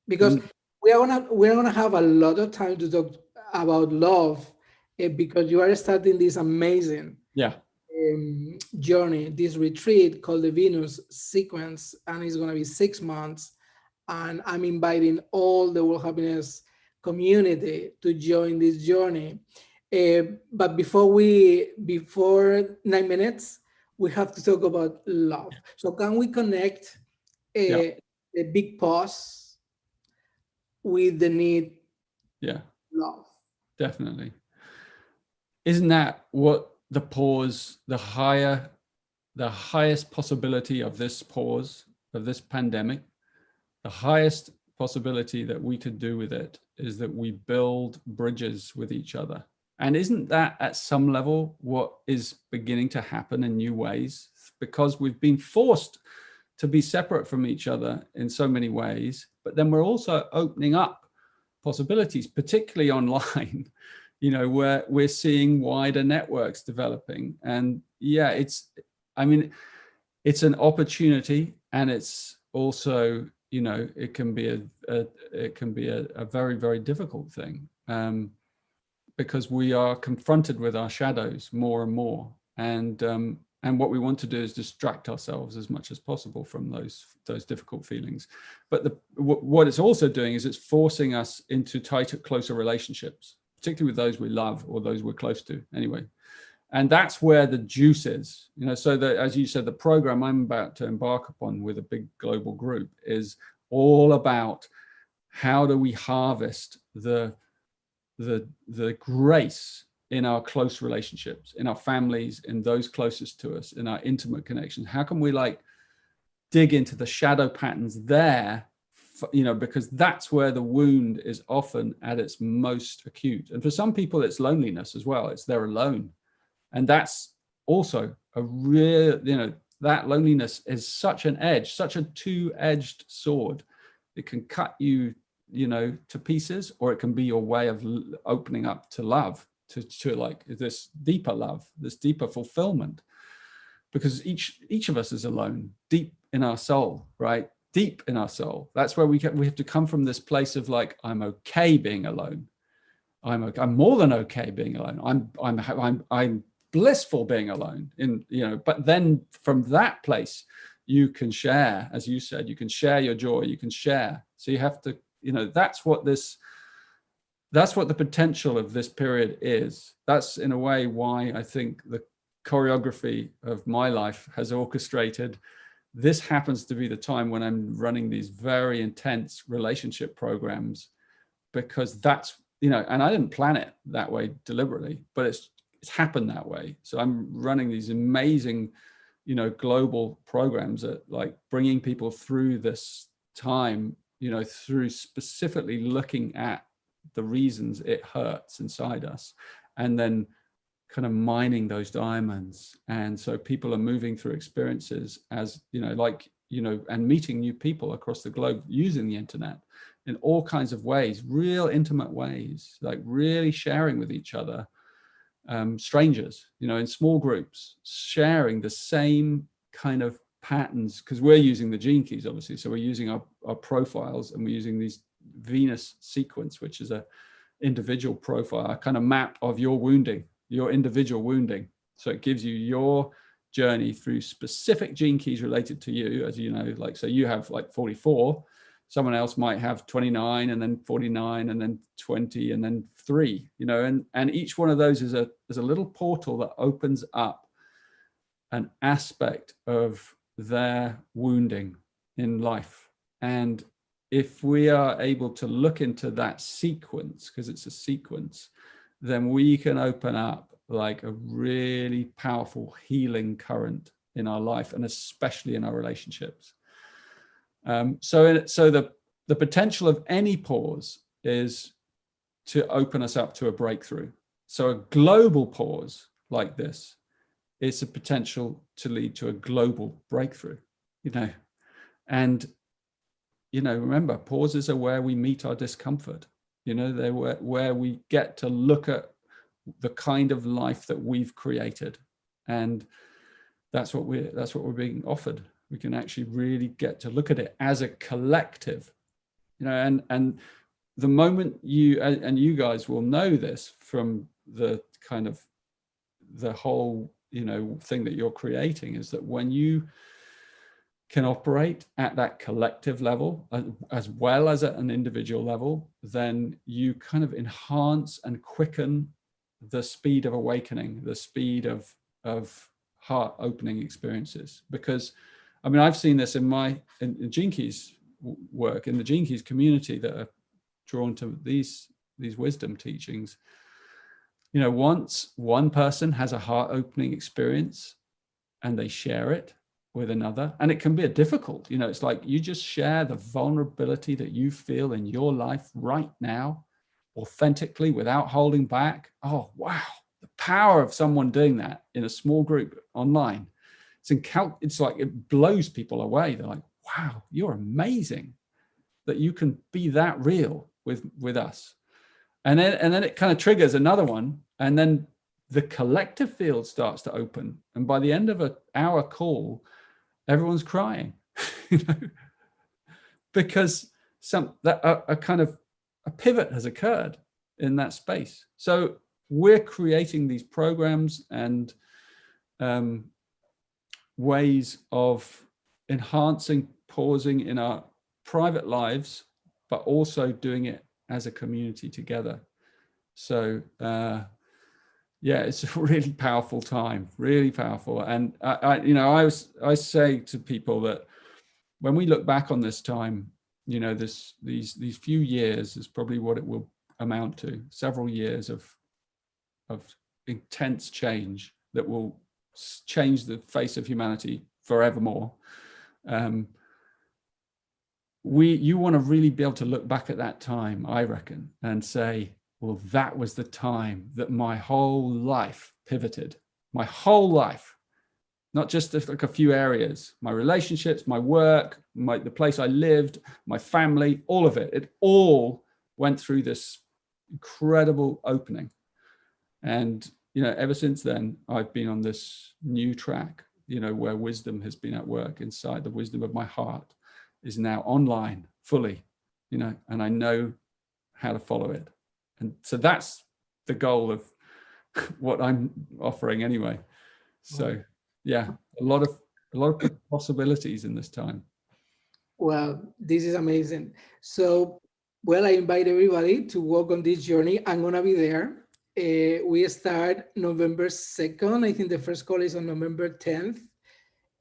[SPEAKER 1] Because we're gonna have a lot of time to talk about love, because you are starting this amazing journey, this retreat called the Venus sequence, and it's gonna be 6 months. And I'm inviting all the World Happiness community to join this journey. But before 9 minutes, we have to talk about love. So can we connect the big pause with the need love?
[SPEAKER 2] Definitely. Isn't that what the pause, the highest possibility of this pause, of this pandemic, the highest possibility that we could do with it is that we build bridges with each other. And isn't that at some level what is beginning to happen in new ways? Because we've been forced to be separate from each other in so many ways, but then we're also opening up possibilities, particularly online, where we're seeing wider networks developing. And yeah, I mean, it's an opportunity, and it's also, it can be a very, very difficult thing, because we are confronted with our shadows more and more. And what we want to do is distract ourselves as much as possible from those difficult feelings. But what it's also doing is it's forcing us into tighter, closer relationships, particularly with those we love or those we're close to anyway. And that's where the juice is, so that, as you said, the program I'm about to embark upon with a big global group is all about how do we harvest the grace in our close relationships, in our families, in those closest to us, in our intimate connections. How can we dig into the shadow patterns there, because that's where the wound is often at its most acute. And for some people, it's loneliness as well. It's they're alone. And that's also a real, that loneliness is such an edge, such a two-edged sword. It can cut you, to pieces, or it can be your way of opening up to love, to like this deeper love, this deeper fulfillment. Because each of us is alone, deep in our soul, right? Deep in our soul. That's where we have to come from, this place of I'm okay being alone. I'm more than okay being alone. I'm blissful being alone. But then from that place, you can share, as you said, you can share your joy. You can share. So you have to, that's what the potential of this period is. That's in a way why I think the choreography of my life has orchestrated. This happens to be the time when I'm running these very intense relationship programs, because that's, and I didn't plan it that way deliberately, but it's happened that way. So I'm running these amazing, global programs that bringing people through this time, through specifically looking at the reasons it hurts inside us, and then kind of mining those diamonds. And so people are moving through experiences as, and meeting new people across the globe using the internet in all kinds of ways, real intimate ways, really sharing with each other, strangers, in small groups, sharing the same kind of patterns, because we're using the gene keys, obviously. So we're using our profiles, and we're using these Venus sequence, which is a individual profile, a kind of map of your wounding, your individual wounding. So it gives you your journey through specific gene keys related to you, as you know, so you have 44, someone else might have 29, and then 49, and then 20, and then 3, and each one of those is a little portal that opens up an aspect of their wounding in life. And if we are able to look into that sequence, because it's a sequence, then we can open up a really powerful healing current in our life, and especially in our relationships. So the potential of any pause is to open us up to a breakthrough. So a global pause like this is a potential to lead to a global breakthrough, and remember, pauses are where we meet our discomfort. They're where we get to look at the kind of life that we've created, and that's what we're being offered. We can actually really get to look at it as a collective, and the moment you guys will know this from the kind of the whole thing that you're creating, is that when you can operate at that collective level as well as at an individual level, then you kind of enhance and quicken the speed of awakening, the speed of heart opening experiences. Because I've seen this in Gene Keys work, in the Gene Keys community that are drawn to these wisdom teachings. Once one person has a heart opening experience and they share it with another, and it can be difficult, it's you just share the vulnerability that you feel in your life right now, authentically without holding back. Oh, wow. The power of someone doing that in a small group online. It's like it blows people away. They're like, wow, you're amazing that you can be that real with us. And then it kind of triggers another one. And then the collective field starts to open. And by the end of an hour call, everyone's crying, you know, because a kind of a pivot has occurred in that space. So we're creating these programs and ways of enhancing pausing in our private lives, but also doing it as a community together. So yeah, it's a really powerful time, really powerful. And I say to people that when we look back on this time, you know, these few years is probably what it will amount to, several years of intense change that will change the face of humanity forevermore. You want to really be able to look back at that time, I reckon, and say, well, that was the time that my whole life pivoted, my whole life, not just like a few areas, my relationships, my work, the place I lived, my family, all of it. It all went through this incredible opening. And, you know, ever since then, I've been on this new track, you know, where wisdom has been at work inside. The wisdom of my heart is now online fully, you know, and I know how to follow it. And so that's the goal of what I'm offering anyway. So yeah, a lot of possibilities in this time.
[SPEAKER 1] Well, this is amazing. So, well, I invite everybody to walk on this journey. I'm gonna be there. We start November 2nd. I think the first call is on November 10th.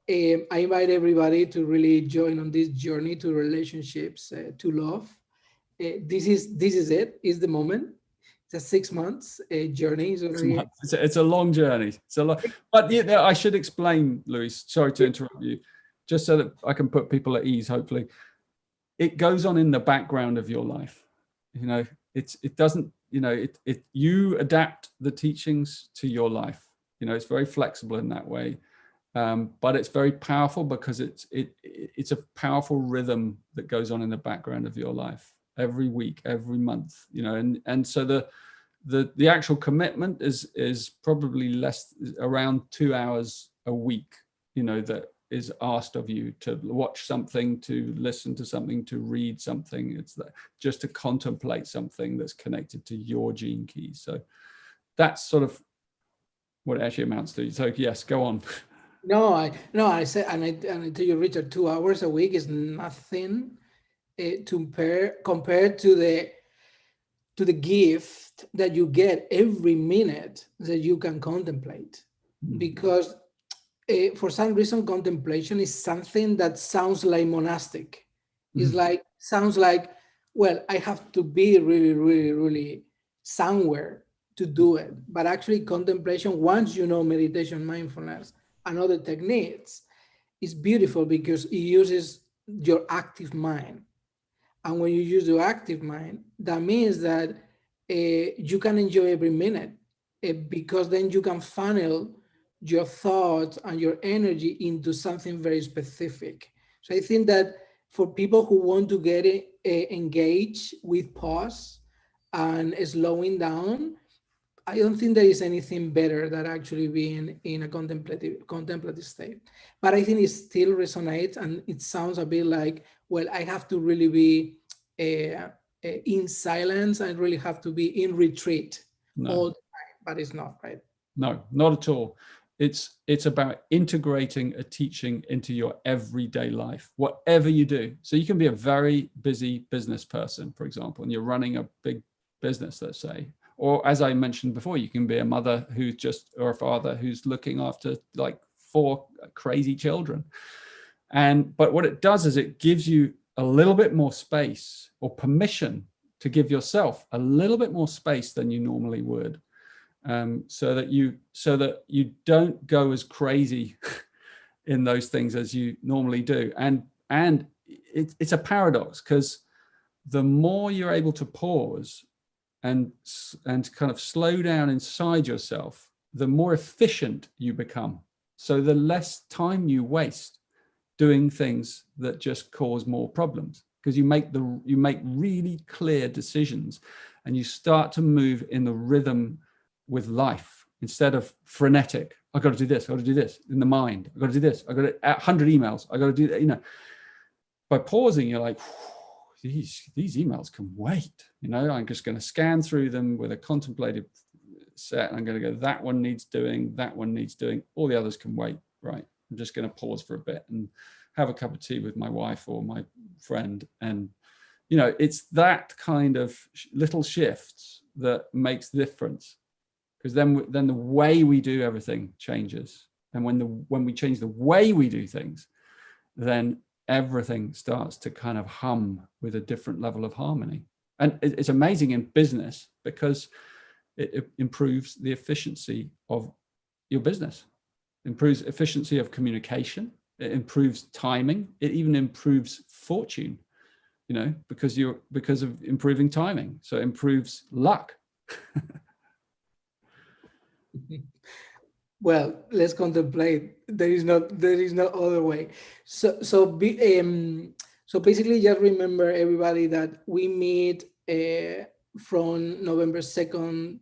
[SPEAKER 1] I invite everybody to really join on this journey to relationships, to love. This is it. Is the moment. It's a 6 months journey. So really,
[SPEAKER 2] It's a long journey. It's a lot. But yeah, I should explain, Luis. Sorry to interrupt you, just so that I can put people at ease. Hopefully, it goes on in the background of your life. You know, it doesn't. You know, you adapt the teachings to your life. You know, it's very flexible in that way. But it's very powerful because it's a powerful rhythm that goes on in the background of your life every week, every month, you know, and so the actual commitment is probably around 2 hours a week, you know, that is asked of you to watch something, to listen to something, to read something. It's just to contemplate something that's connected to your gene keys. So that's sort of what it actually amounts to. So yes, go on.
[SPEAKER 1] no, I said, and I tell you, Richard, 2 hours a week is nothing compared to the gift that you get every minute that you can contemplate. Because for some reason, contemplation is something that sounds like monastic. It's like, sounds like, well, I have to be really, really, really somewhere to do it. But actually, contemplation, once you know meditation, mindfulness, and other techniques, is beautiful because it uses your active mind. And when you use your active mind, that means that you can enjoy every minute because then you can funnel your thoughts and your energy into something very specific. So I think that for people who want to get engaged with pause and slowing down, I don't think there is anything better than actually being in a contemplative state. But I think it still resonates, and it sounds a bit like, well, I have to really be in silence. I really have to be in retreat all the time, but it's not, right?
[SPEAKER 2] No, not at all. It's about integrating a teaching into your everyday life, whatever you do. So you can be a very busy business person, for example, and you're running a big business, let's say. Or as I mentioned before, you can be a mother or a father who's looking after like 4 crazy children. But what it does is it gives you a little bit more space, or permission to give yourself a little bit more space than you normally would. So that you don't go as crazy in those things as you normally do. And it's a paradox, because the more you're able to pause, and kind of slow down inside yourself, the more efficient you become. So the less time you waste doing things that just cause more problems, because you make really clear decisions, and you start to move in the rhythm with life instead of frenetic. I've got to do this. I've got to do this in the mind. I've got to do this. I've got to 100 emails. I've got to do that. You know, by pausing, you're like, these emails can wait. You know, I'm just going to scan through them with a contemplative set. I'm going to go, that one needs doing, that one needs doing. All the others can wait. Right. I'm just going to pause for a bit and have a cup of tea with my wife or my friend. And, you know, it's that kind of little shifts that makes the difference. Because then the way we do everything changes. And when we change the way we do things, then everything starts to kind of hum with a different level of harmony. And it's amazing in business because it improves the efficiency of your business, improves efficiency of communication, it improves timing, it even improves fortune, you know, because of improving timing. So it improves luck.
[SPEAKER 1] Well, let's contemplate. There is no other way. So basically, just remember everybody that we meet from November 2nd.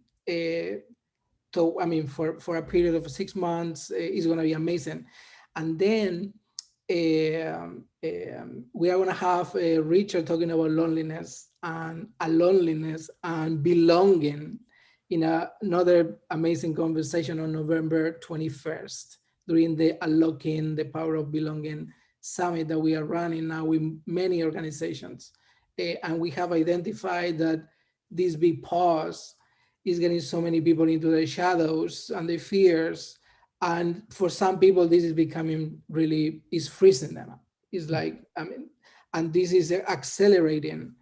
[SPEAKER 1] For a period of 6 months, is going to be amazing, and then we are going to have Richard talking about loneliness and belonging in another amazing conversation on November 21st during the Unlocking the Power of Belonging Summit that we are running now with many organizations. And we have identified that this big pause is getting so many people into the shadows and the fears. And for some people, this is becoming is freezing them up. It's like, and this is accelerating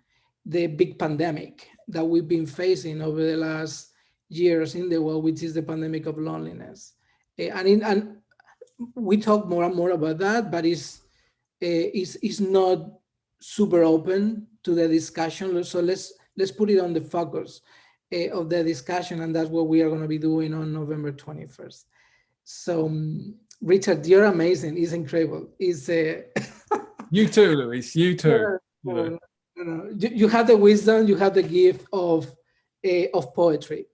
[SPEAKER 1] the big pandemic that we've been facing over the last years in the world, which is the pandemic of loneliness. And we talk more and more about that, but it's not super open to the discussion. So let's put it on the focus of the discussion, and that's what we are going to be doing on November 21st. So Richard, you're amazing. It's incredible. It's
[SPEAKER 2] You too, Luis. You too.
[SPEAKER 1] You have the wisdom. You have the gift of poetry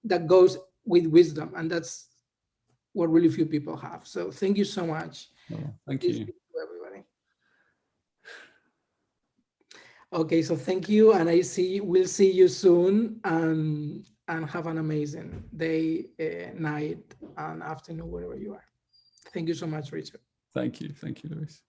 [SPEAKER 1] that goes with wisdom, and that's what really few people have. So thank you so much.
[SPEAKER 2] Oh, thank you.
[SPEAKER 1] Everybody. Okay, so thank you, and we'll see you soon, and have an amazing day, night, and afternoon, wherever you are. Thank you so much, Richard.
[SPEAKER 2] Thank you, Luis.